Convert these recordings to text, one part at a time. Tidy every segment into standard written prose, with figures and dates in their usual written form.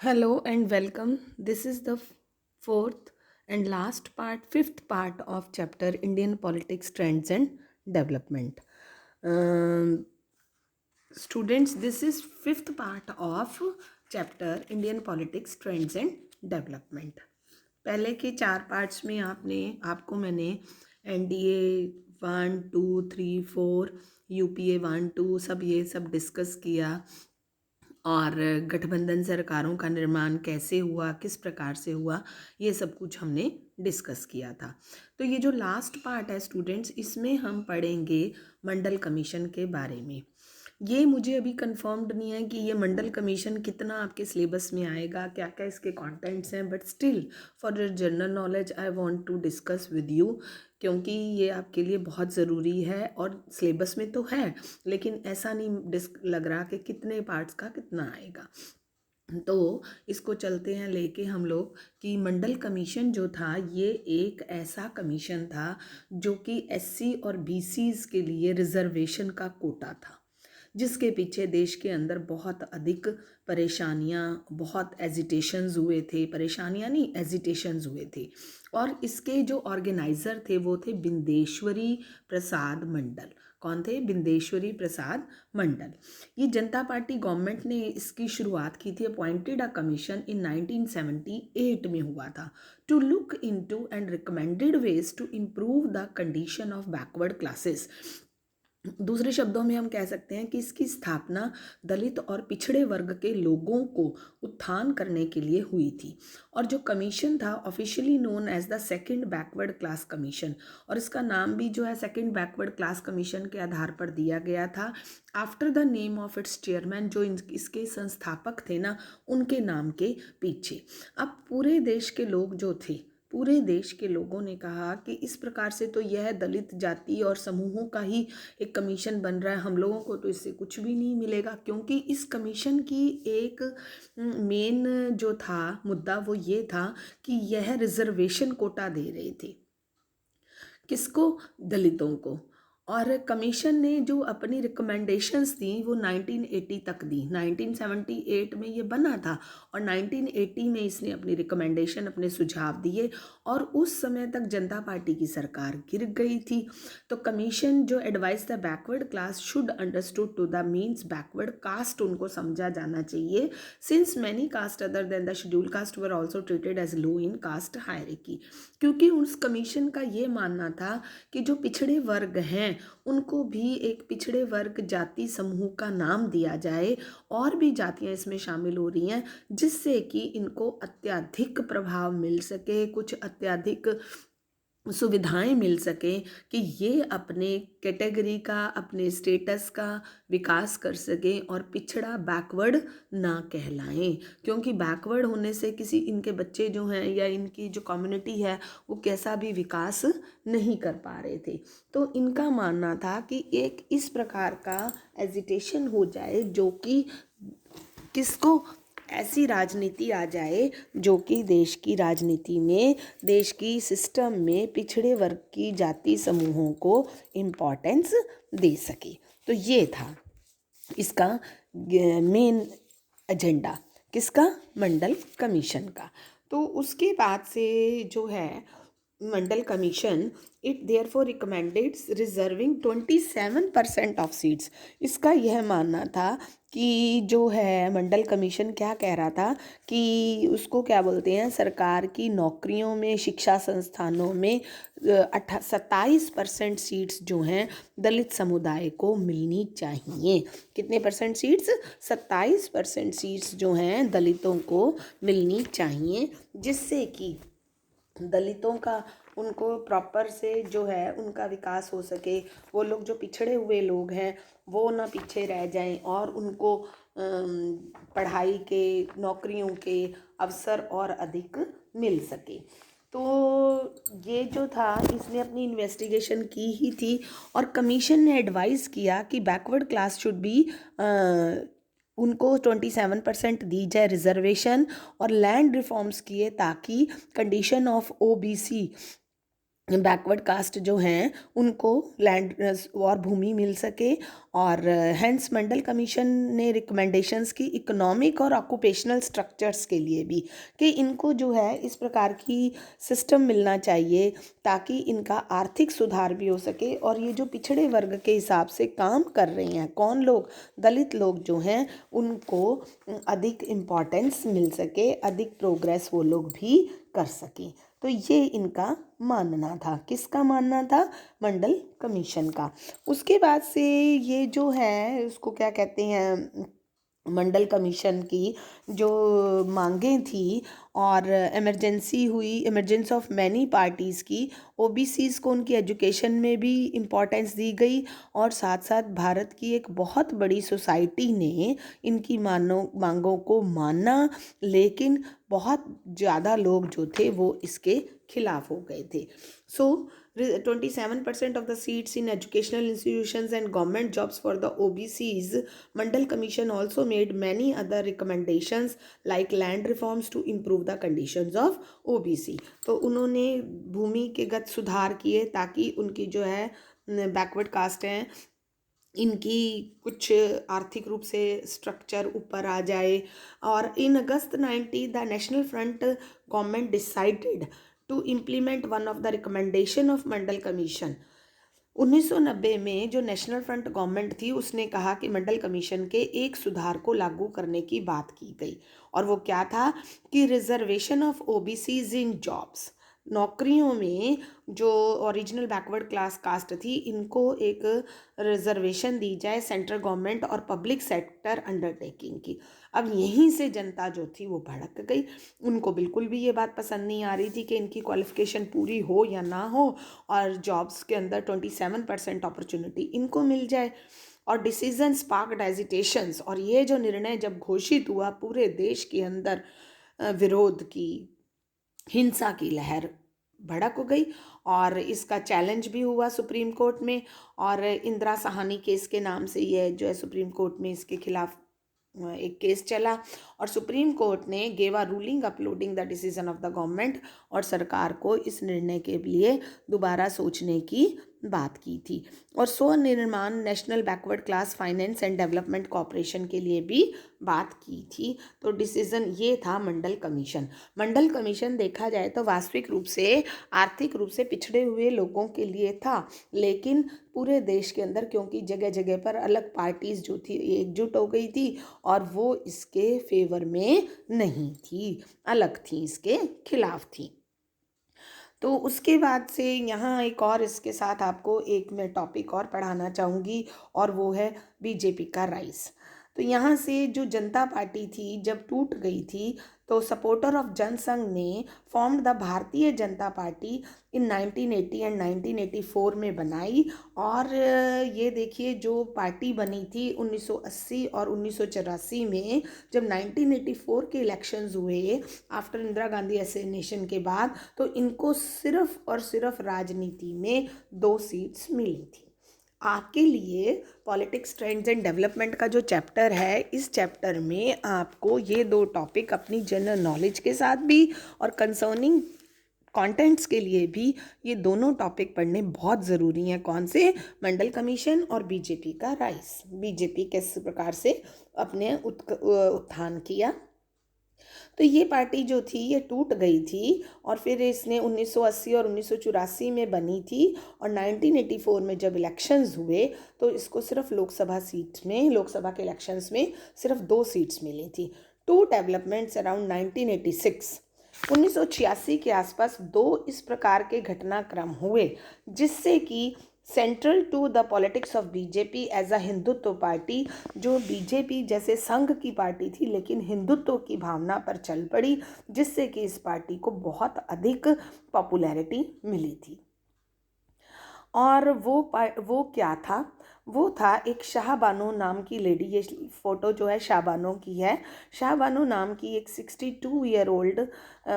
Hello and welcome. This is the fourth and last part, fifth part of chapter Indian Politics Trends and Development. Um, Students, this is fifth part of chapter Indian Politics Trends and Development. पहले के चार parts में आपको मैंने NDA 1 2 3 4 UPA 1 2 सब discuss किया और गठबंधन सरकारों का निर्माण कैसे हुआ, किस प्रकार से हुआ, ये सब कुछ हमने डिस्कस किया था। तो ये जो लास्ट पार्ट है स्टूडेंट्स, इसमें हम पढ़ेंगे मंडल कमीशन के बारे में। ये मुझे अभी कंफर्म्ड नहीं है कि ये मंडल कमीशन कितना आपके सिलेबस में आएगा, क्या क्या इसके कंटेंट्स हैं, but still for general knowledge I want to discuss with you, क्योंकि ये आपके लिए बहुत ज़रूरी है और सिलेबस में तो है, लेकिन ऐसा नहीं लग रहा कि कितने पार्ट्स का कितना आएगा। तो इसको चलते हैं लेके हम लोग कि मंडल कमीशन जो था ये एक ऐसा कमीशन था जो कि एससी और बीसीज के लिए रिजर्वेशन का कोटा था, जिसके पीछे देश के अंदर बहुत अधिक परेशानियां, बहुत एजिटेशंस हुए थे, परेशानियां नहीं एजिटेशंस हुए थे। और इसके जो ऑर्गेनाइज़र थे वो थे बिंदेश्वरी प्रसाद मंडल। कौन थे? बिंदेश्वरी प्रसाद मंडल। ये जनता पार्टी गवर्नमेंट ने इसकी शुरुआत की थी, अपॉइंटेड अ कमीशन इन 1978 में हुआ था, to look into and recommended ways to improve the condition of backward classes. दूसरे शब्दों में हम कह सकते हैं कि इसकी स्थापना दलित और पिछड़े वर्ग के लोगों को उत्थान करने के लिए हुई थी। और जो कमीशन था officially known as the second backward class commission, और इसका नाम भी जो है सेकंड बैकवर्ड क्लास कमीशन के आधार पर दिया गया था, after the name of its chairman, जो इसके संस्थापक थे ना, उनके नाम के पीछे। अब पूरे देश के लोग जो थे, पूरे देश के लोगों ने कहा कि इस प्रकार से तो यह दलित जाति और समूहों का ही एक कमीशन बन रहा है, हम लोगों को तो इससे कुछ भी नहीं मिलेगा, क्योंकि इस कमीशन की एक मेन जो था मुद्दा वो ये था कि यह रिजर्वेशन कोटा दे रहे थे। किसको? दलितों को। और कमीशन ने जो अपनी रिकमेंडेशंस दी वो 1980 तक दी। 1978 में ये बना था और 1980 में इसने अपनी रिकमेंडेशन, अपने सुझाव दिए, और उस समय तक जनता पार्टी की सरकार गिर गई थी। तो कमीशन जो advise the backward class should understood to the means backward caste, उनको समझा जाना चाहिए, since many caste other than the schedule caste were also treated as low in caste hierarchy. क्योंकि उस कमीशन का ये मानना था कि जो पिछड़े वर्ग हैं उनको भी एक पिछड़े वर्ग जाति समूह का नाम दिया जाए, और भी जातियां इसमें शामिल हो रही हैं, जिससे कि इनको अत्यधिक प्रभाव मिल सके, कुछ अत्यधिक सुविधाएं मिल सकें कि ये अपने कैटेगरी का, अपने स्टेटस का विकास कर सकें और पिछड़ा बैकवर्ड ना कहलाएं। क्योंकि बैकवर्ड होने से किसी, इनके बच्चे जो हैं या इनकी जो कम्युनिटी है वो कैसा भी विकास नहीं कर पा रहे थे। तो इनका मानना था कि एक इस प्रकार का एजिटेशन हो जाए जो कि किसको, ऐसी राजनीति आ जाए जो कि देश की राजनीति में, देश की सिस्टम में पिछड़े वर्ग की जाति समूहों को इम्पोर्टेंस दे सके। तो ये था इसका मेन एजेंडा, किसका? मंडल कमीशन का। तो उसके बाद से जो है Mandal commission, it therefore recommended reserving 27% of seats. इसका यह मानना था कि जो है मंडल कमीशन क्या कह रहा था कि उसको क्या बोलते हैं, सरकार की नौकरियों में, शिक्षा संस्थानों में 27% सीट्स जो हैं दलित समुदाय को मिलनी चाहिए। कितने परसेंट सीट्स? 27% सीट्स जो हैं दलितों को मिलनी चाहिए, जिससे कि दलितों का, उनको प्रॉपर से जो है उनका विकास हो सके, वो लोग जो पिछड़े हुए लोग हैं वो ना पीछे रह जाएं और उनको पढ़ाई के, नौकरियों के अवसर और अधिक मिल सके। तो ये जो था इसने अपनी इन्वेस्टिगेशन की ही थी, और कमीशन ने एडवाइस किया कि बैकवर्ड क्लास शुड बी, उनको 27% दी जाए रिजर्वेशन, और लैंड रिफॉर्म्स किए ताकि condition of OBC backward caste जो हैं उनको लैंड और भूमि मिल सके। और हैंस मंडल कमीशन ने रिकमेंडेशंस की इकोनॉमिक और ऑक्यूपेशनल स्ट्रक्चर्स के लिए भी, कि इनको जो है इस प्रकार की सिस्टम मिलना चाहिए ताकि इनका आर्थिक सुधार भी हो सके। और ये जो पिछड़े वर्ग के हिसाब से काम कर रहे हैं कौन लोग, दलित लोग जो हैं, उनको अधिक इम्पोर्टेंस मिल सके, अधिक प्रोग्रेस वो लोग भी कर सकें। तो ये इनका मानना था। किसका मानना था? मंडल कमीशन का। उसके बाद से ये जो है उसको क्या कहते हैं, मंडल कमीशन की जो मांगें थी और इमरजेंसी हुई, इमरजेंसी ऑफ मैनी पार्टीज़ की, ओबीसीज़ को उनकी एजुकेशन में भी इम्पोर्टेंस दी गई। और साथ साथ भारत की एक बहुत बड़ी सोसाइटी ने इनकी मांगों को माना, लेकिन बहुत ज़्यादा लोग जो थे वो इसके खिलाफ हो गए थे। सो 27% of the seats in educational institutions and government jobs for the OBCs. Mandal Commission also made many other recommendations like land reforms to improve the conditions of OBC. तो उन्होंने भूमिगत सुधार किए ताकि उनकी जो है बैकवर्ड कास्ट हैं इनकी कुछ आर्थिक रूप से स्ट्रक्चर ऊपर आ जाए। और in August 90 the National Front government decided to implement one of the recommendation of Mandal commission. 1990 में जो नेशनल फ्रंट गवर्नमेंट थी उसने कहा कि मंडल कमीशन के एक सुधार को लागू करने की बात की गई। और वो क्या था कि reservation of OBCs in jobs, नौकरियों में जो ओरिजिनल बैकवर्ड क्लास कास्ट थी इनको एक रिजर्वेशन दी जाए सेंट्रल गवर्नमेंट और पब्लिक सेक्टर अंडरटेकिंग की। अब यहीं से जनता जो थी वो भड़क गई। उनको बिल्कुल भी ये बात पसंद नहीं आ रही थी कि इनकी क्वालिफिकेशन पूरी हो या ना हो और जॉब्स के अंदर 27% अपॉर्चुनिटी इनको मिल जाए। और डिसीजन स्पार्क्ड एजिटेशंस, और ये जो निर्णय जब घोषित हुआ पूरे देश के अंदर विरोध की, हिंसा की लहर भड़क गई। और इसका चैलेंज भी हुआ सुप्रीम कोर्ट में। और इंदिरा साहनी केस के नाम से ये जो है सुप्रीम कोर्ट में इसके खिलाफ एक केस चला। और सुप्रीम कोर्ट ने gave a ruling uploading the decision of the government, और सरकार को इस निर्णय के लिए दोबारा सोचने की बात की थी। और स्वनिर्माण national backward class finance and development corporation के लिए भी बात की थी। तो डिसीजन ये था मंडल कमीशन। मंडल कमीशन देखा जाए तो वास्तविक रूप से आर्थिक रूप से पिछड़े हुए लोगों के लिए था, लेकिन पूरे देश के अंदर क्योंकि जगह जगह पर अलग पार्टीज जो थी एकजुट हो गई थी और वो इसके फेवर में नहीं थी, अलग थी, इसके खिलाफ थी। तो उसके बाद से यहाँ एक और इसके साथ आपको एक मैं टॉपिक और पढ़ाना चाहूँगी और वो है बीजेपी का राइज। तो यहाँ से जो जनता पार्टी थी जब टूट गई थी तो सपोर्टर ऑफ जनसंघ ने formed the Bharatiya Janata party in 1980 and 1984 में बनाई। और ये देखिए जो पार्टी बनी थी 1980 और 1984 में, जब 1984 के इलेक्शंस हुए आफ्टर इंदिरा गांधी असैसिनेशन के बाद, तो इनको सिर्फ और सिर्फ राजनीति में 2 सीट्स मिली थी। आपके लिए पॉलिटिक्स ट्रेंड्स एंड डेवलपमेंट का जो चैप्टर है, इस चैप्टर में आपको ये 2 टॉपिक अपनी जनरल नॉलेज के साथ भी और कंसर्निंग कंटेंट्स के लिए भी ये दोनों टॉपिक पढ़ने बहुत ज़रूरी हैं। कौन से? मंडल कमीशन और बीजेपी का राइज। बीजेपी किस प्रकार से अपने उत्थान किया। तो ये पार्टी जो थी ये टूट गई थी और फिर इसने 1980 और 1984 में बनी थी। और 1984 में जब इलेक्शंस हुए तो इसको सिर्फ लोकसभा सीट्स में, लोकसभा के इलेक्शंस में सिर्फ 2 सीट्स मिली थी। 2 डेवलपमेंट्स अराउंड 1986, 1986 के आसपास 2 इस प्रकार के घटनाक्रम हुए जिससे कि central to the politics of BJP as a Hindutva party, जो बीजेपी जैसे संघ की पार्टी थी लेकिन हिंदुत्व की भावना पर चल पड़ी, जिससे कि इस पार्टी को बहुत अधिक पॉपुलैरिटी मिली थी। और वो क्या था? वो था एक शाहबानो नाम की लेडी। ये फ़ोटो जो है शाहबानो की है। शाहबानो नाम की एक 62 ईयर ओल्ड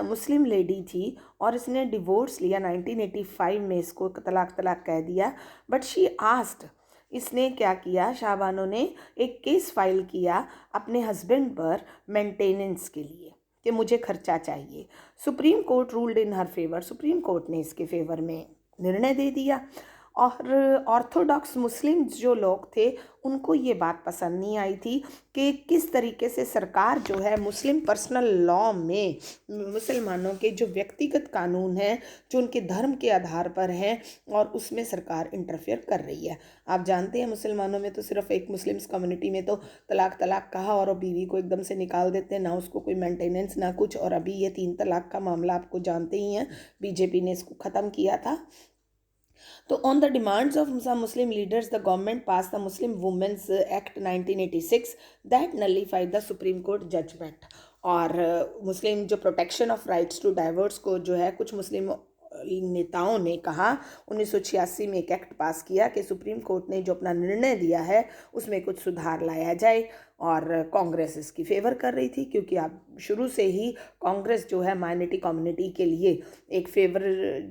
मुस्लिम लेडी थी और इसने डिवोर्स लिया 1985 में, इसको तलाक कह दिया। बट शी आस्क्ड, इसने क्या किया, शाहबानो ने एक केस फाइल किया अपने हस्बैंड पर मेंटेनेंस के लिए। कि मुझे खर्चा चाहिए। सुप्रीम कोर्ट रूल्ड इन हर फेवर, सुप्रीम कोर्ट ने इसके फेवर में निर्णय दे दिया। और ऑर्थोडॉक्स मुस्लिम्स जो लोग थे उनको ये बात पसंद नहीं आई थी कि किस तरीके से सरकार जो है मुस्लिम पर्सनल लॉ में मुसलमानों के जो व्यक्तिगत कानून हैं जो उनके धर्म के आधार पर हैं और उसमें सरकार इंटरफेयर कर रही है। आप जानते हैं मुसलमानों में तो सिर्फ एक मुस्लिम्स कम्युनिटी में तो तलाक तलाक कहा और बीवी को एकदम से निकाल देते हैं, ना उसको कोई मेंटेनेंस ना कुछ। और अभी ये 3 तलाक का मामला आपको जानते ही हैं, बीजेपी ने इसको ख़त्म किया था। तो on the demands of some Muslim leaders, the government passed the Muslim Women's Act 1986 that nullified the Supreme Court judgment। और मुस्लिम जो protection of rights to divorce को जो है कुछ मुस्लिम नेताओं ने कहा 1986 में एक एक्ट पास किया कि सुप्रीम कोर्ट ने जो अपना निर्णय दिया है उसमें कुछ सुधार लाया जाए। और कांग्रेस इसकी फेवर कर रही थी क्योंकि आप शुरू से ही कांग्रेस जो है माइनॉरिटी कम्युनिटी के लिए एक फेवर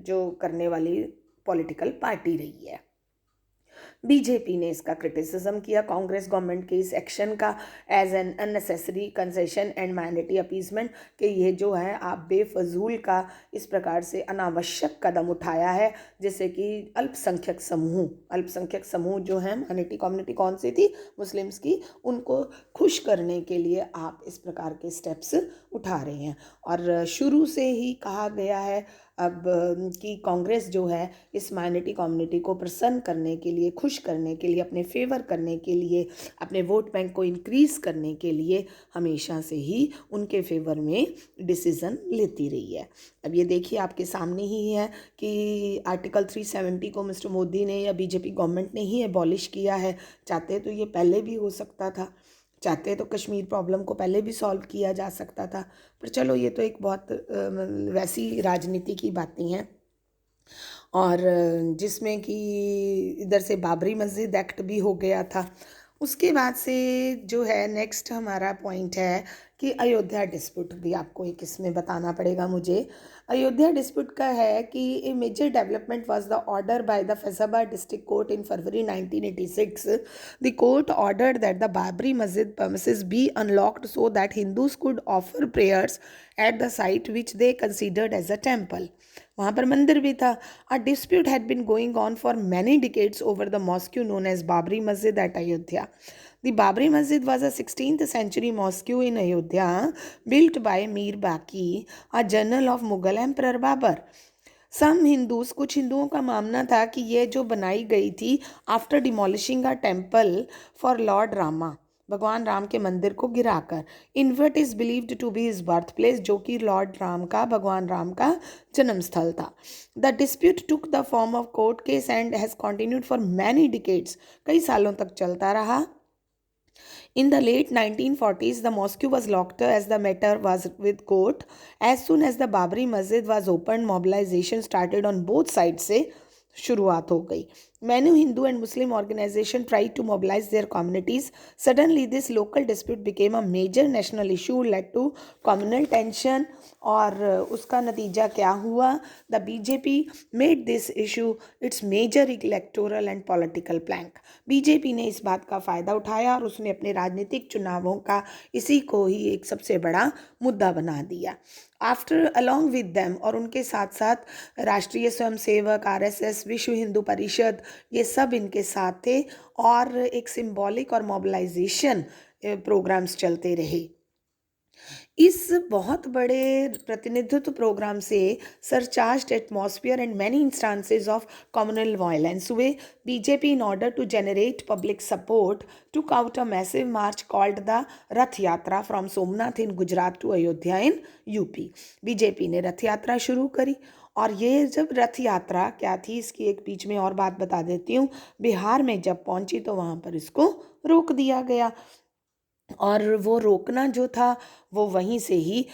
जो करने वाली पॉलिटिकल पार्टी रही है। बीजेपी ने इसका क्रिटिसिज्म किया कांग्रेस गवर्नमेंट के इस एक्शन का as an unnecessary concession and minority appeasement, कि ये जो है आप बेफजूल का इस प्रकार से अनावश्यक कदम उठाया है जिससे कि अल्पसंख्यक समूह जो है माइनॉरिटी कम्युनिटी कौन सी थी, मुस्लिम्स की, उनको खुश करने के लिए आप इस प्रकार के स्टेप्स उठा रहे हैं। और शुरू से ही कहा गया है अब कि कांग्रेस जो है इस माइनॉरिटी कम्युनिटी को प्रसन्न करने के लिए, खुश करने के लिए, अपने फेवर करने के लिए, अपने वोट बैंक को इंक्रीज़ करने के लिए हमेशा से ही उनके फेवर में डिसीज़न लेती रही है। अब ये देखिए आपके सामने ही है कि आर्टिकल 370 को मिस्टर मोदी ने या बीजेपी गवर्नमेंट ने ही एबॉलिश किया है। चाहते तो ये पहले भी हो सकता था, चाहते तो कश्मीर प्रॉब्लम को पहले भी सॉल्व किया जा सकता था, पर चलो ये तो एक बहुत वैसी राजनीति की बातें हैं। और जिसमें कि इधर से बाबरी मस्जिद एक्ट भी हो गया था। उसके बाद से जो है नेक्स्ट हमारा पॉइंट है कि अयोध्या डिस्प्यूट भी आपको एक इसमें बताना पड़ेगा मुझे। अयोध्या डिस्प्यूट का है कि a major development was the order by the Faizabad district court in February 1986। The court ordered that the Babri Masjid premises be unlocked so that Hindus could offer prayers at the site which they considered as a temple. वहाँ पर मंदिर भी था। A dispute had been going on for many decades over the mosque known as Babri Masjid at Ayodhya. The Babri Masjid was a 16th century mosque in Ayodhya built by Mir Baqi, a general of Mughal Emperor Babur. Some Hindus, कुछ हिंदुओं का मानना था कि ये जो बनाई गई थी after demolishing a temple for lord Rama, भगवान राम के मंदिर को गिराकर। In what is believed to be his birth place, जो कि लॉर्ड राम का, भगवान राम का जन्म स्थल था। The dispute took the form of court case and has continued for many decades, कई सालों तक चलता रहा। In the late 1940s, the mosque was locked as the matter was with court. As soon as the Babri Masjid was opened, mobilization started on both sides से शुरुआत हो गई। Many Hindu and Muslim organizations tried to mobilize their communities. Suddenly, this local dispute became a major national issue, led to communal tension. और उसका नतीजा क्या हुआ? The BJP made this issue its major electoral and political plank. BJP ने इस बात का फ़ायदा उठाया और उसने अपने राजनीतिक चुनावों का इसी को ही एक सबसे बड़ा मुद्दा बना दिया। आफ्टर अलॉन्ग विद देम, और उनके साथ साथ राष्ट्रीय स्वयंसेवक, आरएसएस, विश्व हिंदू परिषद, ये सब इनके साथ थे और एक सिंबॉलिक और मोबिलाइजेशन प्रोग्राम्स चलते रहे। इस बहुत बड़े प्रतिनिधित्व प्रोग्राम से surcharged atmosphere and many instances of communal violence हुए। BJP in order to generate public support took out a massive march called the Rath Yatra from Somnath in Gujarat to Ayodhya in UP. BJP ने रथ यात्रा शुरू करी और ये जब रथ यात्रा क्या थी, इसकी एक बीच में और बात बता देती हूँ। बिहार में जब पहुंची तो वहाँ पर इसको रोक दिया गया और वो रोकना जो था वो वहीं से ही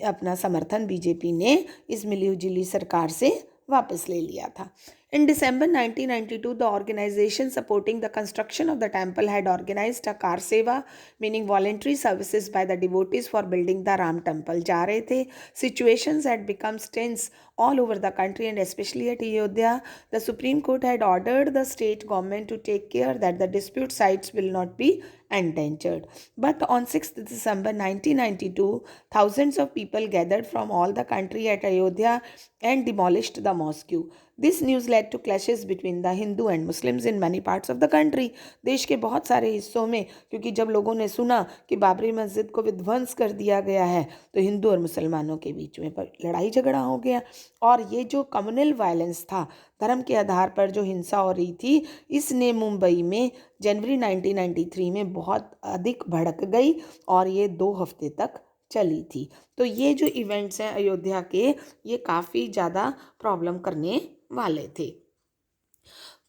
अपना समर्थन बीजेपी ने इस मिलीजुली सरकार से वापस ले लिया था। In December 1992, the organization supporting the construction of the temple had organized a car seva, meaning voluntary services by the devotees for building the Ram temple. जा रहे थे। Situations had become tense all over the country and especially at Ayodhya. The Supreme Court had ordered the state government to take care that the dispute sites will not be endangered. But on 6th December 1992, thousands of people gathered from all the country at Ayodhya and demolished the mosque. This news led to clashes between the Hindu and Muslims in many parts of the country. देश के बहुत सारे हिस्सों में, क्योंकि जब लोगों ने सुना कि बाबरी मस्जिद को विध्वंस कर दिया गया है तो हिंदू और मुसलमानों के बीच में लड़ाई झगड़ा हो गया। और ये जो कम्युनल वायलेंस था, धर्म के आधार पर जो हिंसा हो रही थी, इसने मुंबई में जनवरी 1993 में बहुत अधिक भड़क गई और ये 2 हफ्ते तक चली थी। तो ये जो इवेंट्स हैं अयोध्या के, ये काफ़ी ज़्यादा प्रॉब्लम करने वाले थे।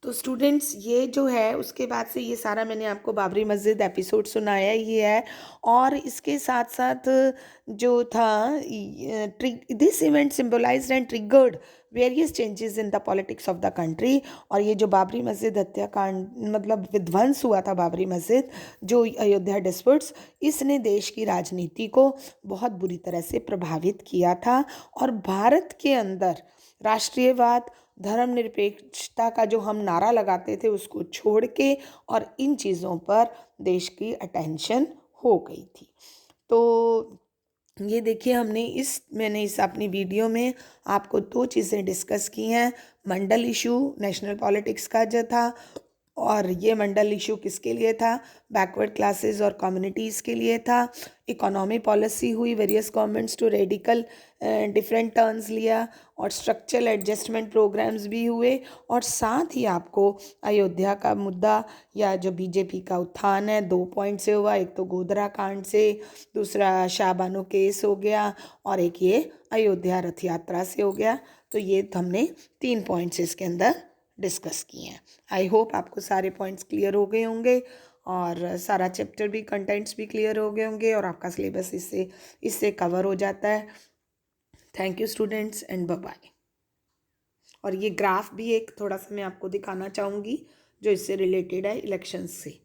तो स्टूडेंट्स, ये जो है उसके बाद से ये सारा मैंने आपको बाबरी मस्जिद एपिसोड सुनाया ही है। और इसके साथ साथ जो था, this event symbolised and triggered various changes in the politics of the country. और ये जो बाबरी मस्जिद हत्याकांड, मतलब विध्वंस हुआ था बाबरी मस्जिद, जो अयोध्या डिस्प्यूट्स, इसने देश की राजनीति को बहुत बुरी तरह से प्रभावित किया था। और भारत के अंदर राष्ट्रीयवाद, धर्मनिरपेक्षता का जो हम नारा लगाते थे उसको छोड़ के और इन चीज़ों पर देश की अटेंशन हो गई थी। तो ये देखिए, मैंने इस अपनी वीडियो में आपको 2 चीज़ें डिस्कस की हैं। मंडल इशू नेशनल पॉलिटिक्स का जो था, और ये मंडल इशू किसके लिए था? बैकवर्ड क्लासेस और कम्युनिटीज़ के लिए था। इकोनॉमी पॉलिसी हुई, various governments to radical different turns लिया, और स्ट्रक्चरल एडजस्टमेंट प्रोग्राम्स भी हुए। और साथ ही आपको अयोध्या का मुद्दा या जो बीजेपी का उत्थान है 2 पॉइंट से हुआ। एक तो गोधरा कांड से, दूसरा शाहबानो केस हो गया, और एक ये अयोध्या रथ यात्रा से हो गया। तो ये हमने 3 पॉइंट्स इसके अंदर डिस्कस किए हैं। आई होप आपको सारे पॉइंट्स क्लियर हो गए होंगे और सारा चैप्टर भी, कंटेंट्स भी क्लियर हो गए होंगे और आपका सिलेबस इससे कवर हो जाता है। Thank you students and bye bye. और ये ग्राफ भी एक थोड़ा सा मैं आपको दिखाना चाहूँगी जो इससे रिलेटेड है, इलेक्शंस से।